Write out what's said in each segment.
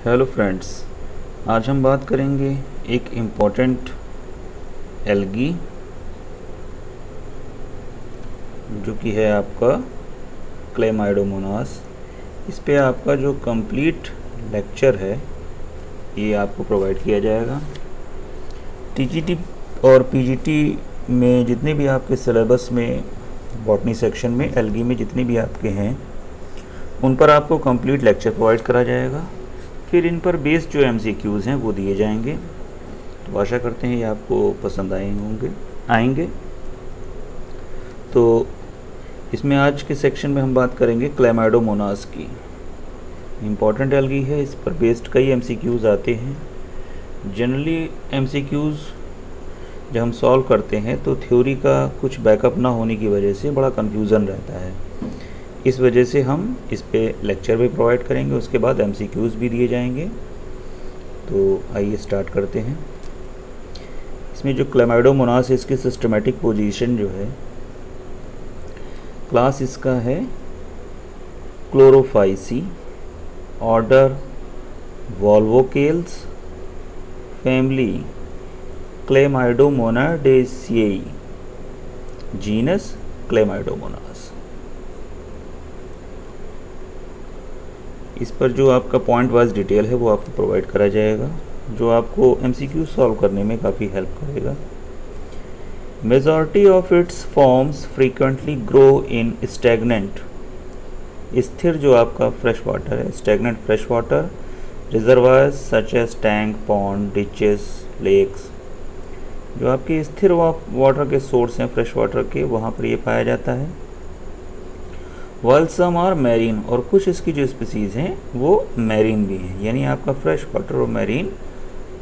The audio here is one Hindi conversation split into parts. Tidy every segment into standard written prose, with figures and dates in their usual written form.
हेलो फ्रेंड्स, आज हम बात करेंगे एक इम्पॉर्टेंट एल्गी जो कि है आपका क्लेमाइडोमोनास। इस पे आपका जो कंप्लीट लेक्चर है ये आपको प्रोवाइड किया जाएगा। टीजीटी और पीजीटी में जितने भी आपके सिलेबस में बॉटनी सेक्शन में एल्गी में जितने भी आपके हैं उन पर आपको कंप्लीट लेक्चर प्रोवाइड करा जाएगा। फिर इन पर बेस्ड जो एमसीक्यूज़ हैं वो दिए जाएंगे। तो आशा करते हैं ये आपको पसंद आएंगे। तो इसमें आज के सेक्शन में हम बात करेंगे क्लेमाइडोमोनास की। इम्पॉर्टेंट एल्गी है, इस पर बेस्ड कई एमसीक्यूज़ आते हैं। जनरली एमसीक्यूज़ जब हम सॉल्व करते हैं तो थ्योरी का कुछ बैकअप ना होने की वजह से बड़ा कन्फ्यूज़न रहता है। इस वजह से हम इस पे लेक्चर भी प्रोवाइड करेंगे, उसके बाद एमसीक्यूज़ भी दिए जाएंगे। तो आइए स्टार्ट करते हैं। इसमें जो क्लेमाइडोमोनास है इसकी सिस्टमेटिक पोजीशन जो है, क्लास इसका है Chlorophyceae, order Volvocales, family Chlamydomonadaceae, genus Chlamydomonas. इस पर जो आपका पॉइंट वाइज डिटेल है वो आपको प्रोवाइड करा जाएगा, जो आपको एमसीक्यू सॉल्व करने में काफ़ी हेल्प करेगा। Majority of its forms frequently grow in stagnant, स्थिर जो आपका फ्रेश वाटर है, stagnant fresh water reservoirs such as tank, pond, ditches, lakes. जो आपके स्थिर वाटर के सोर्स हैं फ्रेश वाटर के, वहाँ पर ये पाया जाता है। वाइल सम आर मैरीन, और कुछ इसकी जो स्पीसीज़ हैं वो मैरीन भी हैं, यानी आपका फ्रेश वाटर और मैरीन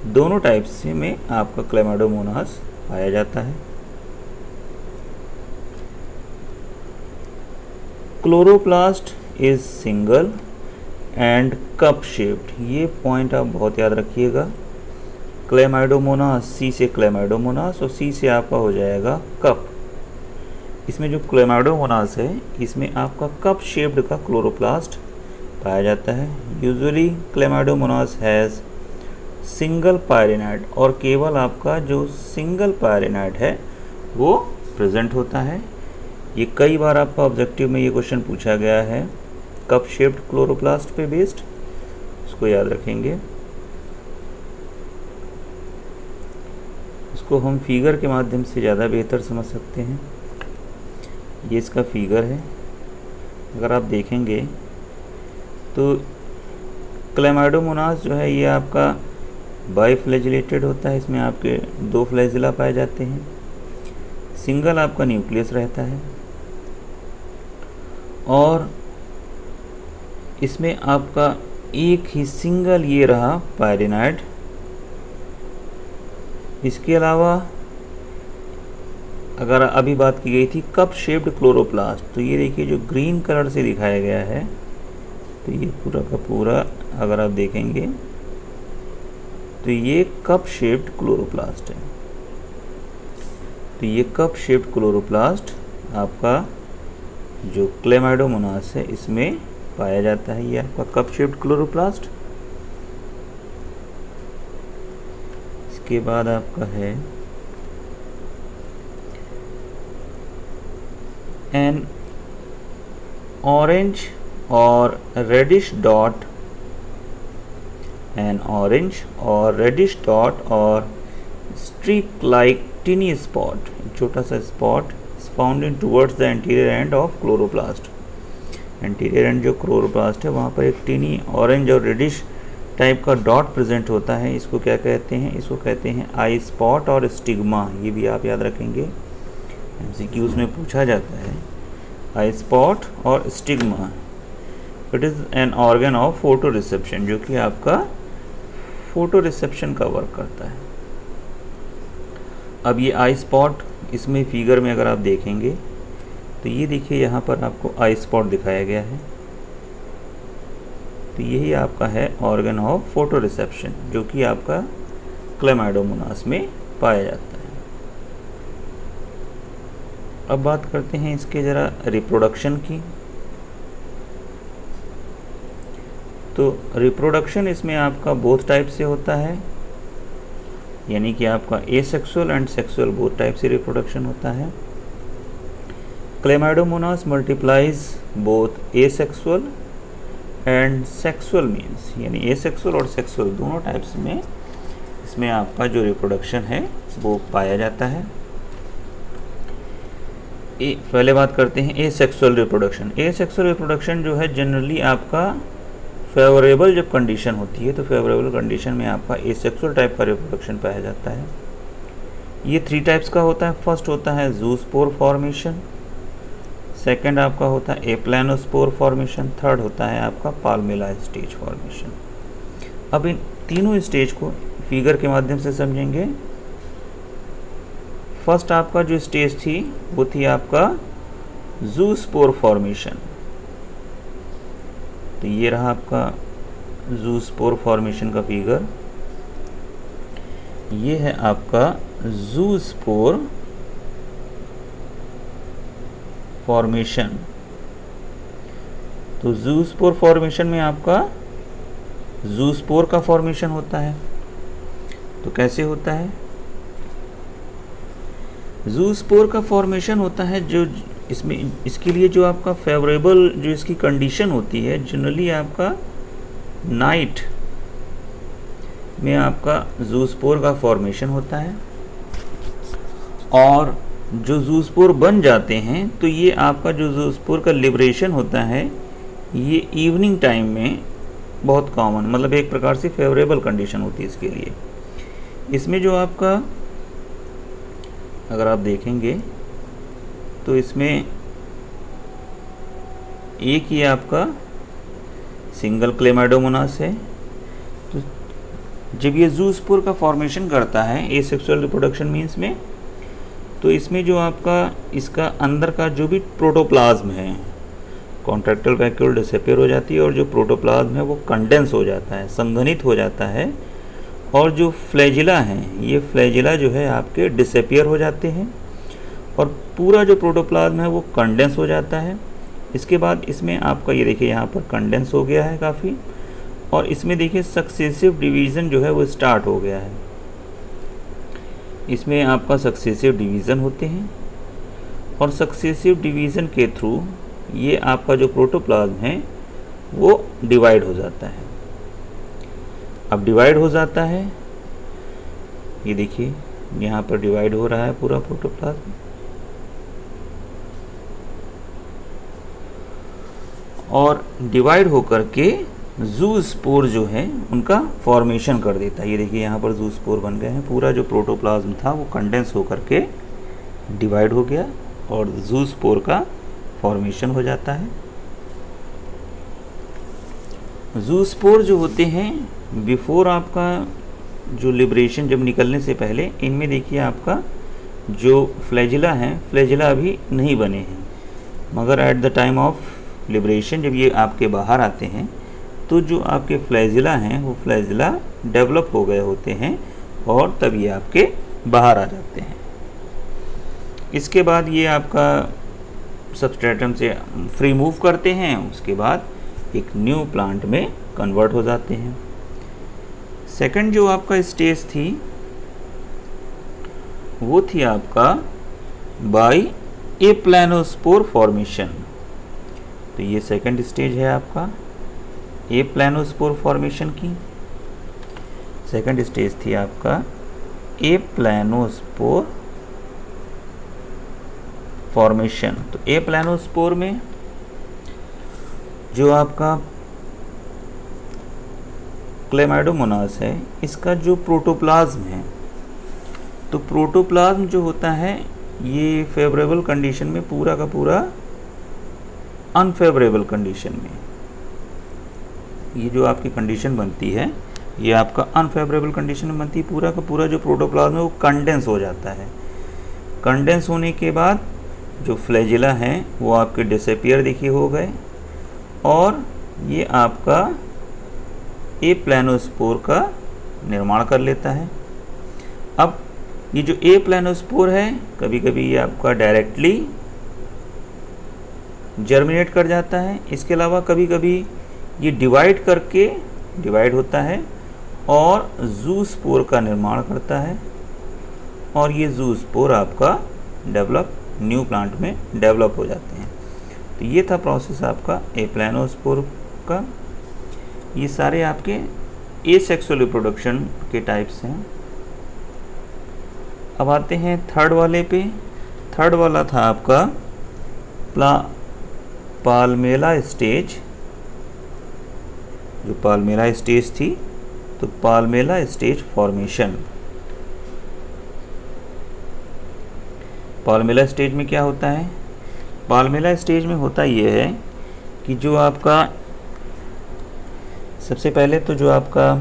दोनों टाइप्स में आपका क्लेमाइडोमोनास पाया जाता है। Chloroplast is single and cup shaped, ये पॉइंट आप बहुत याद रखिएगा। क्लेमाइडोमोनास, सी से क्लेमाइडोमोनास और सी से आपका हो जाएगा कप। इसमें जो क्लेमाइडोमोनास है इसमें आपका कप शेप्ड का क्लोरोप्लास्ट पाया जाता है। यूजुअली क्लेमाइडोमोनास हैज़ सिंगल पायरेनाइड, और केवल आपका जो सिंगल पायरेनाइड है वो प्रेजेंट होता है। ये कई बार आपका ऑब्जेक्टिव में ये क्वेश्चन पूछा गया है कप शेप्ड क्लोरोप्लास्ट पे बेस्ड, उसको याद रखेंगे। इसको हम फिगर के माध्यम से ज़्यादा बेहतर समझ सकते हैं। ये इसका फिगर है, अगर आप देखेंगे तो क्लेमाइडोमोनास जो है ये आपका बाइफ्लैजिलेटेड होता है। इसमें आपके 2 फ्लैजिला पाए जाते हैं, सिंगल आपका न्यूक्लियस रहता है, और इसमें आपका एक ही सिंगल ये रहा पायरेनाइड। इसके अलावा अगर अभी बात की गई थी कप शेप्ड क्लोरोप्लास्ट, तो ये देखिए जो ग्रीन कलर से दिखाया गया है, तो ये पूरा का पूरा अगर आप देखेंगे तो ये कप शेप्ड क्लोरोप्लास्ट है। तो ये कप शेप्ड क्लोरोप्लास्ट आपका जो क्लेमाइडोमोनास है इसमें पाया जाता है। ये आपका कप शेप्ड क्लोरोप्लास्ट। इसके बाद आपका है an orange or reddish dot, an orange or reddish dot or streak like tiny spot, छोटा सा spot is found in towards the anterior end of chloroplast। anterior end जो क्लोरोप्लास्ट है वहाँ पर एक टीनी ऑरेंज और रेडिश टाइप का डॉट प्रेजेंट होता है। इसको क्या कहते हैं? इसको कहते हैं आई स्पॉट और स्टिग्मा। ये भी आप याद रखेंगे, एमसीक्यूज़ में पूछा जाता है आई स्पॉट और stigma. It is an organ of photo reception, जो कि आपका फोटो रिसेप्शन का वर्क करता है। अब ये आई स्पॉट इसमें फिगर में अगर आप देखेंगे तो ये देखिए यहाँ पर आपको आई स्पॉट दिखाया गया है, तो यही आपका है ऑर्गन ऑफ फोटो रिसेप्शन, जो कि आपका क्लेमाइडोमोनास में पाया जाता है। अब बात करते हैं इसके ज़रा रिप्रोडक्शन की। तो रिप्रोडक्शन इसमें आपका बोथ टाइप से होता है, यानी कि आपका asexual and sexual both type से रिप्रोडक्शन होता है। Chlamydomonas multiplies both asexual and sexual means, यानी एसेक्सुअल और सेक्सुअल दोनों टाइप्स में इसमें आपका जो रिप्रोडक्शन है वो पाया जाता है। पहले बात करते हैं एसेक्सुअल रिप्रोडक्शन। एसेक्सुअल रिप्रोडक्शन जो है जनरली आपका फेवरेबल जब कंडीशन होती है तो फेवरेबल कंडीशन में आपका एसेक्सुअल टाइप का रिप्रोडक्शन पाया जाता है। ये 3 टाइप्स का होता है। फर्स्ट होता है जूस्पोर फॉर्मेशन, सेकंड आपका होता है एप्लानोस्पोर फॉर्मेशन, थर्ड होता है आपका पाल्मेला स्टेज फॉर्मेशन। अब इन तीनों स्टेज को फिगर के माध्यम से समझेंगे। फर्स्ट आपका जो स्टेज थी वो थी आपका जूस्पोर फॉर्मेशन। तो ये रहा आपका जूस्पोर फॉर्मेशन का फिगर। ये है आपका जूस्पोर फॉर्मेशन। तो जूस्पोर फॉर्मेशन में आपका जूस्पोर का फॉर्मेशन होता है। तो कैसे होता है? जूस्पोर का फॉर्मेशन होता है जो इसमें, इसके लिए जो आपका फेवरेबल जो इसकी कंडीशन होती है जनरली आपका नाइट में आपका जूस्पोर का फॉर्मेशन होता है, और जो जूस्पोर बन जाते हैं तो ये आपका जो जूस्पोर का लिबरेशन होता है ये इवनिंग टाइम में बहुत कॉमन, मतलब एक प्रकार से फेवरेबल कंडीशन होती है इसके लिए। इसमें जो आपका अगर आप देखेंगे तो इसमें एक ही आपका सिंगल क्लेमाइडोमोनास है। तो जब ये जूस्पोर का फॉर्मेशन करता है एसेक्सुअल रिप्रोडक्शन मीन्स में, तो इसमें जो आपका इसका अंदर का जो भी प्रोटोप्लाज्म है कॉन्ट्रैक्टाइल वैक्यूल डिसअपीयर हो जाती है, और जो प्रोटोप्लाज्म है वो कंडेंस हो जाता है, संघनित हो जाता है, और जो फ्लैजिला हैं ये फ्लैजिला जो है आपके डिसअपीयर हो जाते हैं, और पूरा जो प्रोटोप्लाज्म है वो कंडेंस हो जाता है। इसके बाद इसमें आपका ये देखिए यहाँ पर कंडेंस हो गया है काफ़ी, और इसमें देखिए सक्सेसिव डिवीज़न जो है वो स्टार्ट हो गया है। इसमें आपका सक्सेसिव डिवीज़न होते हैं, और सक्सेसिव डिवीज़न के थ्रू ये आपका जो प्रोटोप्लाज्म है वो डिवाइड हो जाता है। अब डिवाइड हो जाता है, ये देखिए यहाँ पर डिवाइड हो रहा है पूरा प्रोटोप्लाज्म, और डिवाइड होकर के जूस्पोर जो है उनका फॉर्मेशन कर देता है। ये देखिए यहाँ पर जूस्पोर बन गए हैं, पूरा जो प्रोटोप्लाज्म था वो कंडेंस होकर के डिवाइड हो गया और जूस्पोर का फॉर्मेशन हो जाता है। जूस्पोर जो होते हैं बिफोर आपका जो लिबरेशन, जब निकलने से पहले इनमें देखिए आपका जो फ्लैजिला हैं, फ्लैजिला अभी नहीं बने हैं, मगर at the time of liberation जब ये आपके बाहर आते हैं तो जो आपके फ्लैजिला हैं वो फ्लैजिला डेवलप हो गए होते हैं, और तब ये आपके बाहर आ जाते हैं। इसके बाद ये आपका सबस्ट्रेटम से फ्री मूव करते हैं, उसके बाद एक न्यू प्लांट में कन्वर्ट हो जाते हैं। सेकंड जो आपका स्टेज थी वो थी आपका बाय एप्लानोस्पोर फॉर्मेशन। तो ये सेकंड स्टेज है आपका एप्लानोस्पोर फॉर्मेशन की। सेकंड स्टेज थी आपका एप्लानोस्पोर फॉर्मेशन। तो एप्लानोस्पोर में जो आपका क्लेमाइडोमोनास है इसका जो प्रोटोप्लाज्म है, तो प्रोटोप्लाज्म जो होता है ये फेवरेबल कंडीशन में पूरा का पूरा अनफेवरेबल कंडीशन में, ये जो आपकी कंडीशन बनती है ये आपका अनफेवरेबल कंडीशन में बनती है। पूरा का पूरा जो प्रोटोप्लाज्म है वो कंडेंस हो जाता है। कंडेंस होने के बाद जो फ्लैजिला हैं वो आपके डिसअपीयर देखिए हो गए, और ये आपका एप्लानोस्पोर का निर्माण कर लेता है। अब ये जो एप्लानोस्पोर है कभी कभी ये आपका डायरेक्टली जर्मिनेट कर जाता है, इसके अलावा कभी कभी ये डिवाइड होता है और ज़ूस्पोर का निर्माण करता है, और ये ज़ूस्पोर आपका न्यू प्लांट में डेवलप हो जाते हैं। तो ये था प्रोसेस आपका एप्लानोस्पोर का। ये सारे आपके एसेक्सुअल रिप्रोडक्शन के टाइप्स हैं। अब आते हैं थर्ड वाले पे। थर्ड वाला था आपका पाल्मेला स्टेज। जो पाल्मेला स्टेज थी, तो पाल्मेला स्टेज फॉर्मेशन। पाल्मेला स्टेज में क्या होता है? पाल्मेला स्टेज में होता ये है कि जो आपका सबसे पहले तो जो आपका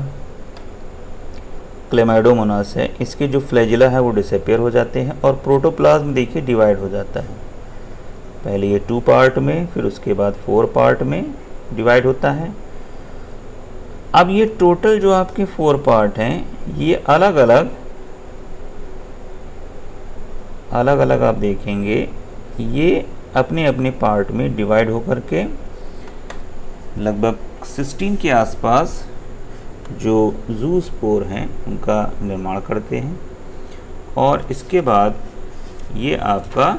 क्लेमाइडोमोनास है, इसके जो फ्लैजिला है वो डिसअपियर हो जाते हैं और प्रोटोप्लाज्म देखिए डिवाइड हो जाता है। पहले ये 2 पार्ट में, फिर उसके बाद 4 पार्ट में डिवाइड होता है। अब ये टोटल जो आपके 4 पार्ट हैं, ये अलग अलग आप देखेंगे, ये अपने अपने पार्ट में डिवाइड होकर के लगभग 16 के आसपास जो ज़ूस्पोर हैं उनका निर्माण करते हैं। और इसके बाद ये आपका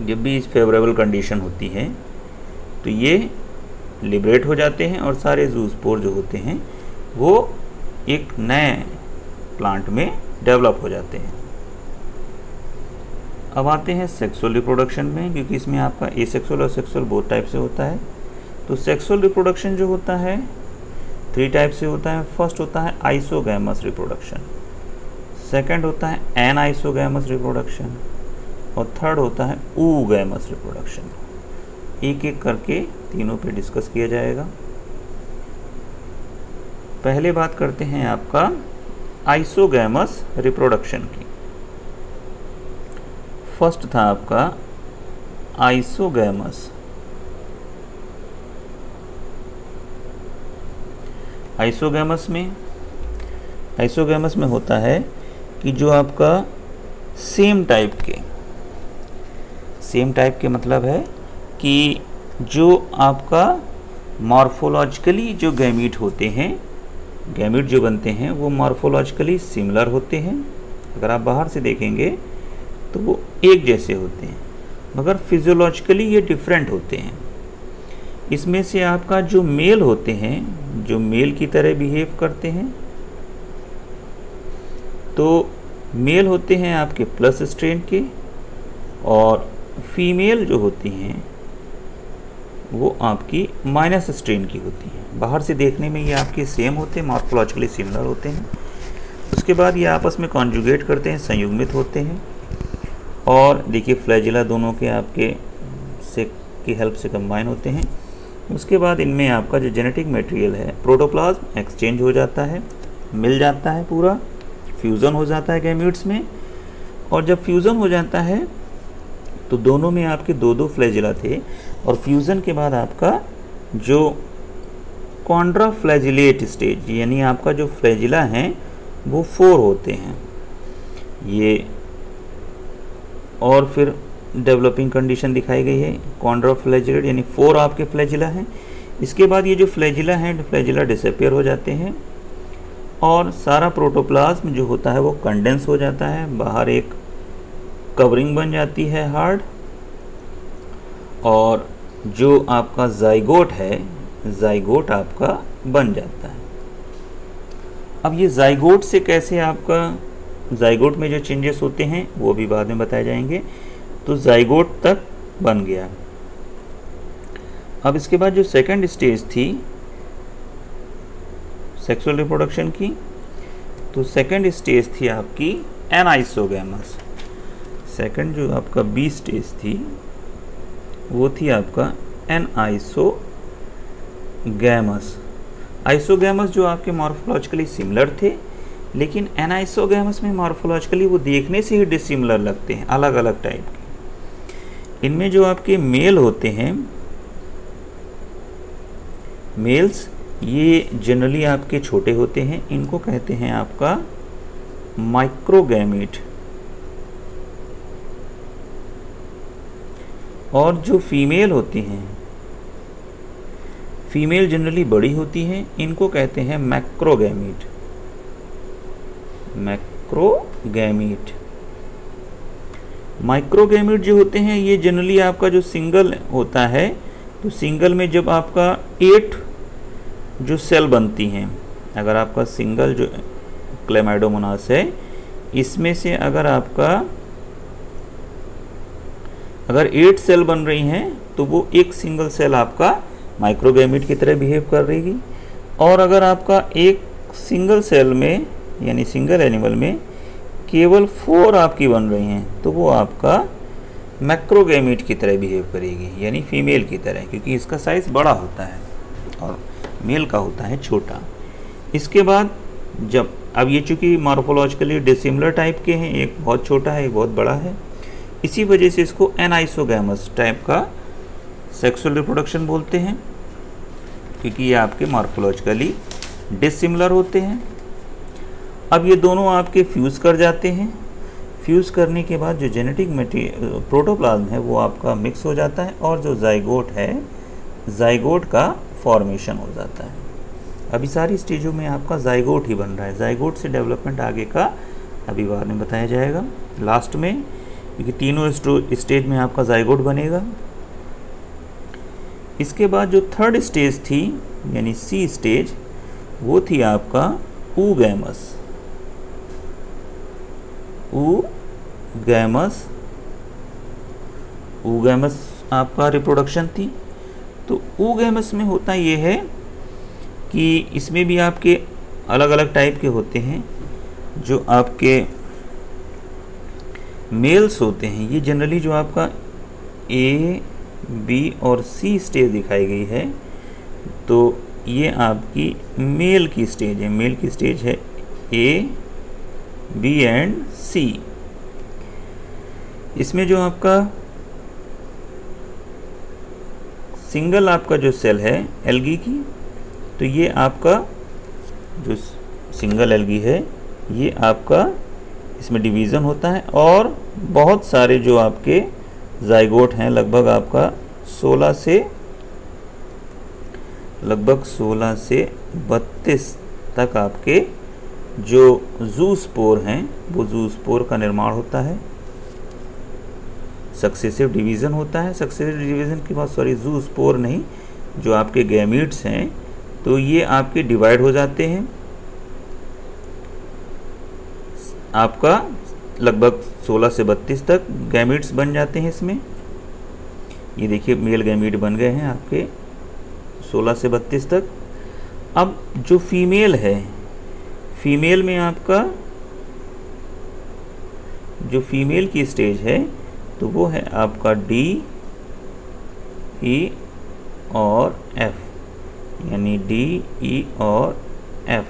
जब भी फेवरेबल कंडीशन होती है तो ये लिबरेट हो जाते हैं और सारे ज़ूस्पोर जो होते हैं वो एक नए प्लांट में डेवलप हो जाते हैं। अब आते हैं सेक्सुअल रिप्रोडक्शन में, क्योंकि इसमें आपका एसेक्सुअल और सेक्सुअल बोथ टाइप से होता है। तो सेक्सुअल रिप्रोडक्शन जो होता है 3 टाइप से होता है। फर्स्ट होता है आइसोगैमस रिप्रोडक्शन, सेकंड होता है एनाइसोगैमस रिप्रोडक्शन, और थर्ड होता है ooगैमस रिप्रोडक्शन। एक एक करके तीनों पे डिस्कस किया जाएगा। पहले बात करते हैं आपका आइसोगैमस रिप्रोडक्शन की। फर्स्ट था आपका आइसोगैमस। आइसोगैमस में होता है कि जो आपका सेम टाइप के मतलब है कि जो आपका मॉर्फोलॉजिकली जो गैमीट होते हैं, गैमीट जो बनते हैं वो मॉर्फोलॉजिकली सिमिलर होते हैं। अगर आप बाहर से देखेंगे तो वो एक जैसे होते हैं, मगर फिजियोलॉजिकली ये डिफरेंट होते हैं। इसमें से आपका जो मेल होते हैं, जो मेल की तरह बिहेव करते हैं, तो मेल होते हैं आपके प्लस स्ट्रेन के, और फीमेल जो होती हैं वो आपकी माइनस स्ट्रेन की होती हैं। बाहर से देखने में ये आपके सेम होते हैं, मॉर्फोलॉजिकली सिमिलर होते हैं। उसके बाद ये आपस में कॉन्जुगेट करते हैं, संयुग्मित होते हैं, और देखिए फ्लैजिला दोनों के आपके से की हेल्प से कंबाइन होते हैं। उसके बाद इनमें आपका जो जेनेटिक मटेरियल है, प्रोटोप्लाज्म एक्सचेंज हो जाता है, मिल जाता है, पूरा फ्यूज़न हो जाता है गैमीट्स में। और जब फ्यूज़न हो जाता है तो दोनों में आपके 2-2 फ्लैजिला थे, और फ्यूज़न के बाद आपका जो कॉन्ट्राफ्लैजिलेट स्टेज, यानी आपका जो फ्लैजिला हैं वो 4 होते हैं ये, और फिर डेवलपिंग कंडीशन दिखाई गई है कॉन्ट्राफ्लैजिलेट, यानी 4 आपके फ्लैजिला हैं। इसके बाद ये जो फ्लैजिला हैं, फ्लैजिला डिसअपियर हो जाते हैं, और सारा प्रोटोप्लाज्म जो होता है वो कंडेंस हो जाता है, बाहर एक कवरिंग बन जाती है हार्ड, और जो आपका जाइगोट है, जाइगोट आपका बन जाता है। अब ये जाइगोट से कैसे आपका जाइगोट में जो चेंजेस होते हैं वो भी बाद में बताए जाएंगे। तो जाइगोट तक बन गया। अब इसके बाद जो सेकंड स्टेज थी सेक्सुअल रिप्रोडक्शन की, तो सेकंड स्टेज थी आपकी एनाइसोगैमस। सेकंड जो आपका बी स्टेज थी वो थी आपका एनाइसोगैमस। आइसोगैमस जो आपके मॉर्फोलॉजिकली सिमिलर थे, लेकिन एनाइसोगैमस में मॉर्फोलॉजिकली वो देखने से ही डिसिमिलर लगते हैं, अलग अलग टाइप के। इनमें जो आपके मेल होते हैं, मेल्स, ये जनरली आपके छोटे होते हैं, इनको कहते हैं आपका माइक्रोगैमेट। और जो फीमेल होती हैं, फीमेल जनरली बड़ी होती हैं, इनको कहते हैं मैक्रोगैमीट। मैक्रोगैमीट। माइक्रोगैमीट जो होते हैं ये जनरली आपका जो सिंगल होता है, तो सिंगल में जब आपका 8 जो सेल बनती हैं, अगर आपका सिंगल जो क्लेमाइडोमोनास है इसमें से अगर 8 सेल बन रही हैं तो वो एक सिंगल सेल आपका माइक्रोगैमीट की तरह बिहेव कर रहेगी। और अगर आपका एक सिंगल सेल में यानी सिंगल एनिमल में केवल 4 आपकी बन रही हैं तो वो आपका मैक्रोगैमीट की तरह बिहेव करेगी, यानी फीमेल की तरह, क्योंकि इसका साइज़ बड़ा होता है और मेल का होता है छोटा। इसके बाद जब अब ये चूँकि मॉर्फोलॉजिकली डिसिमिलर टाइप के हैं, एक बहुत छोटा है एक बहुत बड़ा है, इसी वजह से इसको एनाइसोगैमस टाइप का सेक्सुअल रिप्रोडक्शन बोलते हैं, क्योंकि ये आपके मॉर्फोलॉजिकली डिसिमिलर होते हैं। अब ये दोनों आपके फ्यूज़ कर जाते हैं। फ्यूज़ करने के बाद जो जेनेटिक मटेरियल प्रोटोप्लाज्म है वो आपका मिक्स हो जाता है और जो जाइगोट है, जाइगोट का फॉर्मेशन हो जाता है। अभी सारी स्टेजों में आपका जाइगोट ही बन रहा है। जाइगोट से डेवलपमेंट आगे का अभी बाद में बताया जाएगा लास्ट में, क्योंकि तीनों स्टेज में आपका जाइगोट बनेगा। इसके बाद जो थर्ड स्टेज थी यानी सी स्टेज, वो थी आपका oogamous। oogamous आपका रिप्रोडक्शन थी। तो oogamous में होता ये है कि इसमें भी आपके अलग अलग टाइप के होते हैं। जो आपके मेल्स होते हैं ये जनरली जो आपका ए, बी और सी स्टेज दिखाई गई है, तो ये आपकी मेल की स्टेज है। मेल की स्टेज है ए, बी एंड सी। इसमें जो आपका सिंगल आपका जो सेल है एल्गी की, तो ये आपका जो सिंगल एल्गी है ये आपका इसमें डिवीज़न होता है और बहुत सारे जो आपके जाइगोट हैं, लगभग आपका 16 से 32 तक आपके जो ज़ूस्पोर हैं वो ज़ूस्पोर का निर्माण होता है। सक्सेसिव डिवीज़न होता है। सक्सेसिव डिवीज़न के बाद ज़ूस्पोर नहीं, जो आपके गैमीट्स हैं तो ये आपके डिवाइड हो जाते हैं। आपका लगभग 16 से 32 तक गैमीट्स बन जाते हैं इसमें। ये देखिए मेल गैमीट बन गए हैं आपके 16 से 32 तक। अब जो फीमेल है, फीमेल में आपका जो फीमेल की स्टेज है तो वो है आपका डी, ई और एफ, यानी डी, ई और एफ।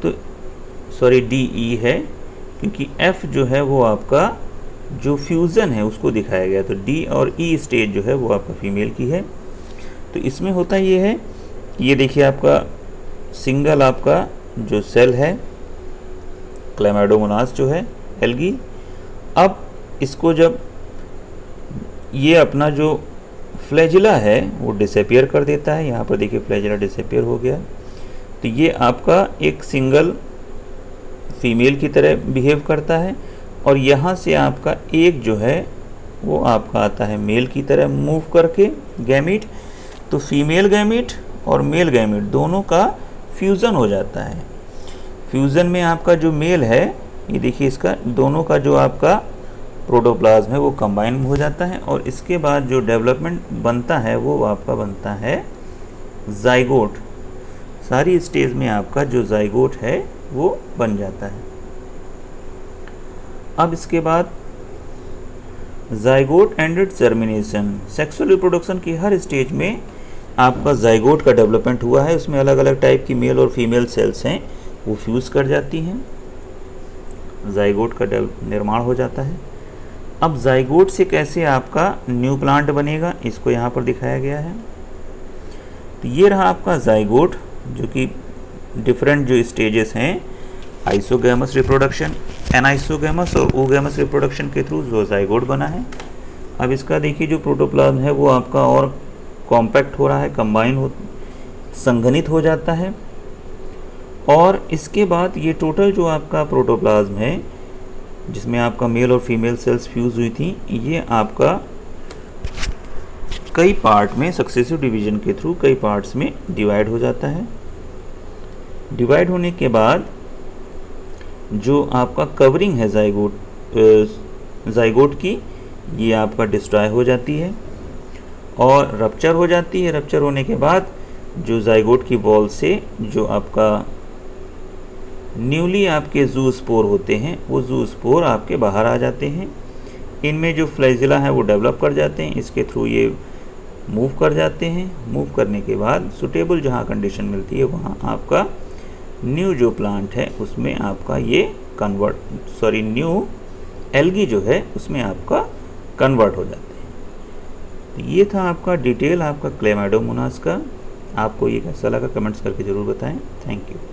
तो डी ई है, क्योंकि एफ जो है वो आपका जो फ्यूज़न है उसको दिखाया गया। तो डी और ई स्टेज जो है वो आपका फीमेल की है। तो इसमें होता ये है, ये देखिए आपका सिंगल आपका जो सेल है क्लेमाइडोमोनास जो है एल्गी। अब इसको जब ये अपना जो फ्लैजिला है वो डिसअपियर कर देता है, यहाँ पर देखिए फ्लैजिला डिसअपियर हो गया, तो ये आपका एक सिंगल फीमेल की तरह बिहेव करता है और यहाँ से आपका एक जो है वो आपका आता है मेल की तरह मूव करके गैमीट। तो फीमेल गैमीट और मेल गैमीट दोनों का फ्यूज़न हो जाता है। फ्यूज़न में आपका जो मेल है, ये देखिए इसका दोनों का जो आपका प्रोटोप्लाज्म है वो कंबाइन हो जाता है और इसके बाद जो डेवलपमेंट बनता है वो आपका बनता है जाइगोट। सारी स्टेज में आपका जो जाइगोट है वो बन जाता है। अब इसके बाद zygote ended germination. Sexual reproduction की हर स्टेज में आपका जाइगोट का डेवलपमेंट हुआ है, उसमें अलग अलग टाइप की मेल और फीमेल सेल्स हैं वो फ्यूज़ कर जाती हैं, जाइगोट का निर्माण हो जाता है। अब जाइगोट से कैसे आपका न्यू प्लांट बनेगा इसको यहाँ पर दिखाया गया है। तो ये रहा आपका जाइगोट, जो कि डिफरेंट जो स्टेजेस हैं, आइसोगैमस रिप्रोडक्शन, एनाइसोगैमस और oogamous रिप्रोडक्शन के थ्रू जो जाइगोट बना है। अब इसका देखिए जो प्रोटोप्लाज्म है वो आपका और कॉम्पैक्ट हो रहा है, कंबाइन हो, संघनित हो जाता है। और इसके बाद ये टोटल जो आपका प्रोटोप्लाज्म है जिसमें आपका मेल और फीमेल सेल्स फ्यूज हुई थी, ये आपका कई पार्ट में सक्सेसिव डिवीजन के थ्रू कई पार्ट्स में डिवाइड हो जाता है। डिवाइड होने के बाद जो आपका कवरिंग है जाइगोट की, ये आपका डिस्ट्रॉय हो जाती है और रप्चर हो जाती है। रप्चर होने के बाद जो जाइगोट की वॉल से जो आपका न्यूली आपके ज़ूस्पोर होते हैं, वो ज़ूस्पोर आपके बाहर आ जाते हैं। इनमें जो फ्लैजिला है वो डेवलप कर जाते हैं, इसके थ्रू ये मूव कर जाते हैं। मूव करने के बाद सुटेबल जहाँ कंडीशन मिलती है वहाँ आपका न्यू जो प्लांट है उसमें आपका ये न्यू एल्गी जो है उसमें आपका कन्वर्ट हो जाते हैं। तो ये था आपका डिटेल आपका क्लेमाइडोमोनास का। आपको ये कैसा लगा कमेंट्स करके ज़रूर बताएं। Thank you.